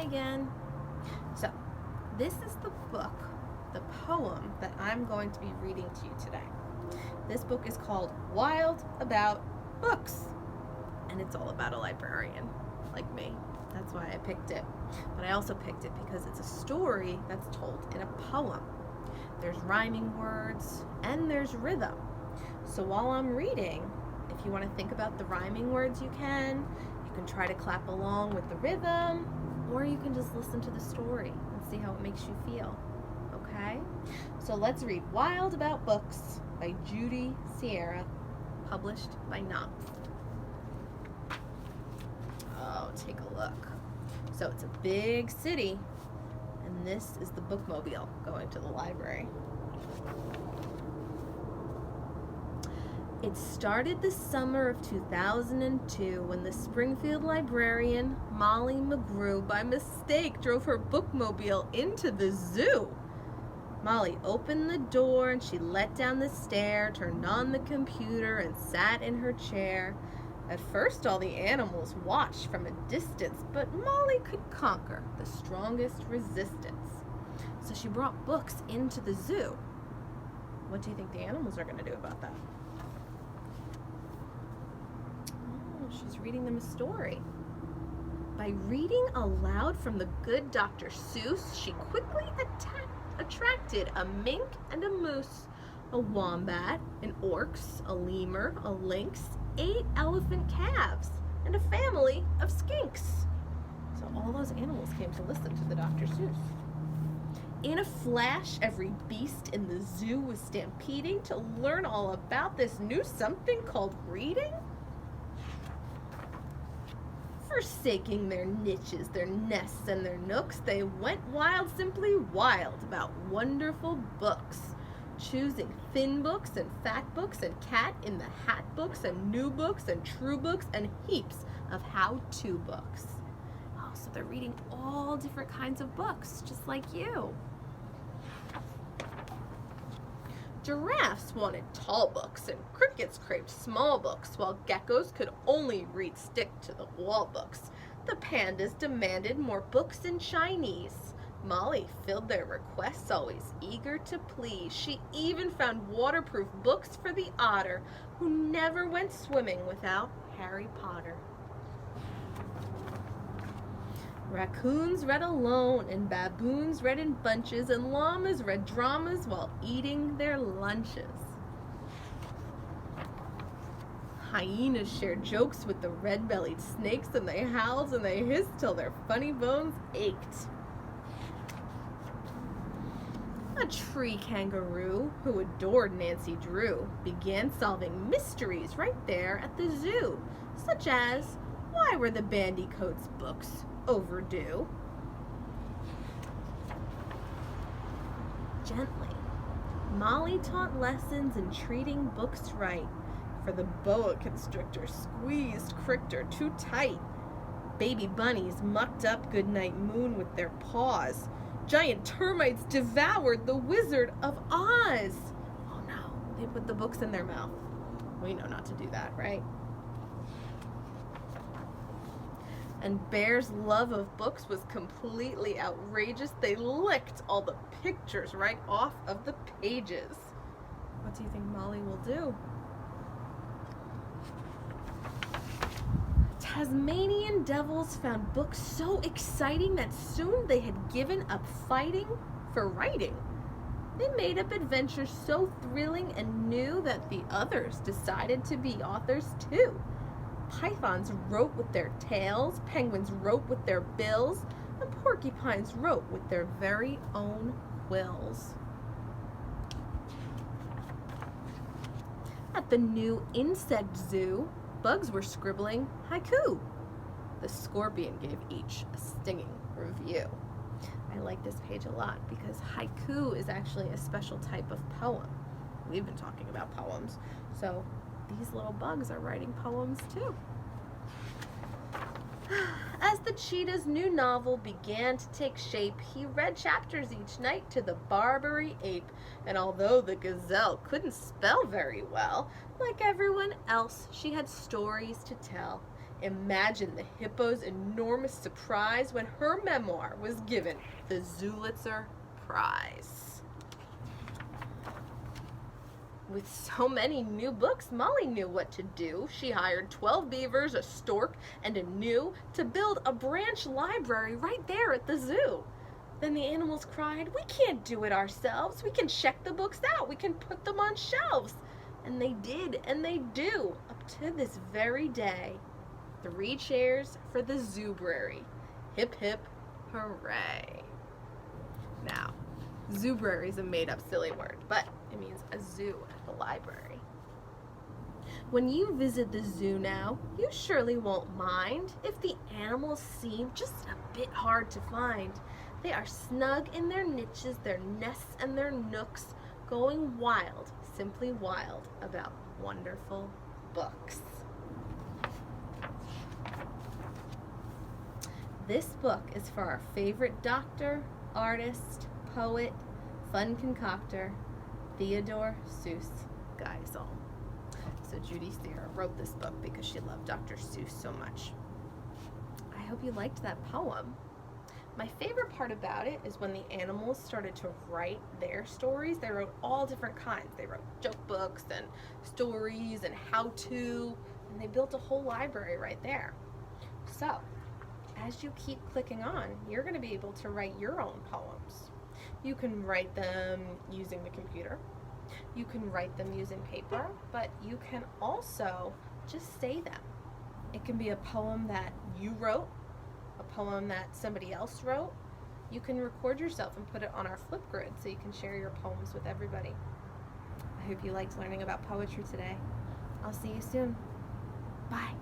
again. So, this is the book, the poem that I'm going to be reading to you today. This book is called Wild About Books, and it's all about a librarian like me. That's why I picked it. But I also picked it because it's a story that's told in a poem. There's rhyming words and there's rhythm. So while I'm reading, if you want to think about the rhyming words, you can. You can try to clap along with the rhythm, or you can just listen to the story and see how it makes you feel. Okay? So let's read Wild About Books by Judy Sierra, published by Knopf. Oh, take a look. So it's a big city, and this is the bookmobile going to the library. It started the summer of 2002 when the Springfield librarian, Molly McGrew, by mistake drove her bookmobile into the zoo. Molly opened the door and she let down the stair, turned on the computer, and sat in her chair. At first, all the animals watched from a distance, but Molly could conquer the strongest resistance. So she brought books into the zoo. What do you think the animals are going to do about that? Oh, she's reading them a story. By reading aloud from the good Dr. Seuss, she quickly attracted a mink and a moose, a wombat, an oryx, a lemur, a lynx, 8 elephant calves, and a family of skinks. So all those animals came to listen to the Dr. Seuss. In a flash, every beast in the zoo was stampeding to learn all about this new something called reading. Forsaking their niches, their nests, and their nooks, they went wild, simply wild, about wonderful books. Choosing thin books and fat books and cat in the hat books and new books and true books and heaps of how-to books. Oh, so they're reading all different kinds of books, just like you. Giraffes wanted tall books and crickets craved small books, while geckos could only read stick-to-the-wall books. The pandas demanded more books in Chinese. Molly filled their requests, always eager to please. She even found waterproof books for the otter, who never went swimming without Harry Potter. Raccoons read alone, and baboons read in bunches, and llamas read dramas while eating their lunches. Hyenas shared jokes with the red-bellied snakes, and they howled and they hissed till their funny bones ached. A tree kangaroo, who adored Nancy Drew, began solving mysteries right there at the zoo, such as, why were the Bandicoot's books overdue? Gently, Molly taught lessons in treating books right, for the boa constrictor squeezed Crictor too tight. Baby bunnies mucked up Goodnight Moon with their paws. Giant termites devoured the Wizard of Oz. Oh no, they put the books in their mouth. We know not to do that, right? And Bear's love of books was completely outrageous. They licked all the pictures right off of the pages. What do you think Molly will do? Tasmanian devils found books so exciting that soon they had given up fighting for writing. They made up adventures so thrilling and new that the others decided to be authors too. Pythons wrote with their tails, penguins wrote with their bills, and porcupines wrote with their very own quills. At the new insect zoo, bugs were scribbling haiku. The scorpion gave each a stinging review. I like this page a lot because haiku is actually a special type of poem. We've been talking about poems, so these little bugs are writing poems too. As the cheetah's new novel began to take shape, he read chapters each night to the Barbary ape, and although the gazelle couldn't spell very well, like everyone else, she had stories to tell. Imagine the hippo's enormous surprise when her memoir was given the Zulitzer Prize. With so many new books, Molly knew what to do. She hired 12 beavers, a stork, and a gnu to build a branch library right there at the zoo. Then the animals cried, "We can't do it ourselves. We can check the books out. We can put them on shelves." And they did, and they do, up to this very day. 3 cheers for the Zoobrary. Hip hip hooray. Now, Zoobrary is a made-up silly word, but it means a zoo at the library. When you visit the zoo now, you surely won't mind if the animals seem just a bit hard to find. They are snug in their niches, their nests, and their nooks, going wild, simply wild, about wonderful books. This book is for our favorite doctor, artist, poet, fun concoctor, Theodore Seuss Geisel. So Judy Sarah wrote this book because she loved Dr. Seuss so much. I hope you liked that poem. My favorite part about it is when the animals started to write their stories. They wrote all different kinds. They wrote joke books and stories and how-to, and they built a whole library right there. So, as you keep clicking on, you're going to be able to write your own poems. You can write them using the computer. You can write them using paper, but you can also just say them. It can be a poem that you wrote, a poem that somebody else wrote. You can record yourself and put it on our Flipgrid so you can share your poems with everybody. I hope you liked learning about poetry today. I'll see you soon. Bye.